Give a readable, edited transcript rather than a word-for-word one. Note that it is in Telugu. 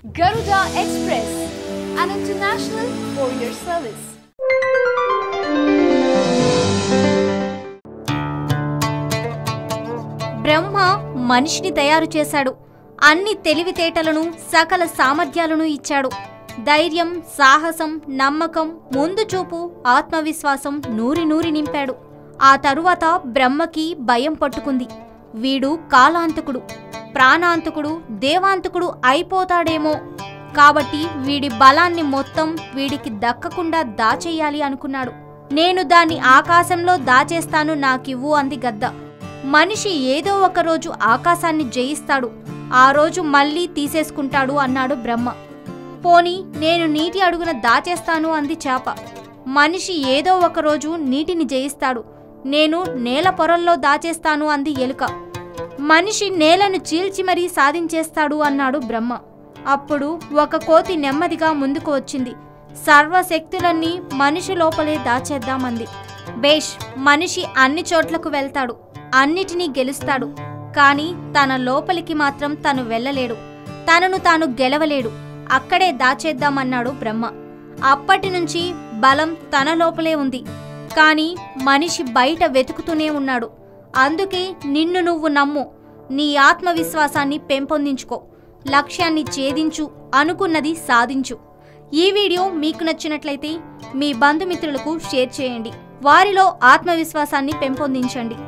Garuda Express, an international courier service. బ్రహ్మ మనిషిని తయారు చేశాడు. అన్ని తెలివితేటలను సకల సామర్థ్యాలను ఇచ్చాడు. ధైర్యం, సాహసం, నమ్మకం, ముందు చూపు, ఆత్మవిశ్వాసం నూరి నింపాడు. ఆ తరువాత బ్రహ్మకి భయం పట్టుకుంది. వీడు కాలాంతకుడు, ప్రాణాంతకుడు, దేవాంతకుడు అయిపోతాడేమో, కాబట్టి వీడి బలాన్ని మొత్తం వీడికి దక్కకుండా దాచేయాలి అనుకున్నాడు. నేను దాన్ని ఆకాశంలో దాచేస్తాను, నాకివ్వు అంది గద్ద. మనిషి ఏదో ఒక రోజు ఆకాశాన్ని జయిస్తాడు, ఆ రోజు మళ్ళీ తీసేసుకుంటాడు అన్నాడు బ్రహ్మ. పోనీ నేను నీటి అడుగున దాచేస్తాను అంది చేప. మనిషి ఏదో ఒక రోజు నీటిని జయిస్తాడు, నేను నేల పొరల్లో దాచేస్తాను అంది ఎలుక. మనిషి నేలను చీల్చి మరీ సాధించేస్తాడు అన్నాడు బ్రహ్మ. అప్పుడు ఒక కోతి నెమ్మదిగా ముందుకు వచ్చింది. సర్వశక్తులన్నీ మనిషి లోపలే దాచేద్దామంది. బేష్, మనిషి అన్ని చోట్లకు వెళ్తాడు, అన్నిటినీ గెలుస్తాడు, కానీ తన లోపలికి మాత్రం తను వెళ్ళలేడు, తనను తాను గెలవలేడు, అక్కడే దాచేద్దామన్నాడు బ్రహ్మ. అప్పటి నుంచి బలం తన లోపలే ఉంది, కానీ మనిషి బయట వెతుకుతూనే ఉన్నాడు. అందుకే నిన్ను నువ్వు నమ్ము, నీ ఆత్మవిశ్వాసాన్ని పెంపొందించుకో, లక్ష్యాన్ని ఛేదించు, అనుకున్నది సాధించు. ఈ వీడియో మీకు నచ్చినట్లయితే మీ బంధుమిత్రులకు షేర్ చేయండి, వారిలో ఆత్మవిశ్వాసాన్ని పెంపొందించండి.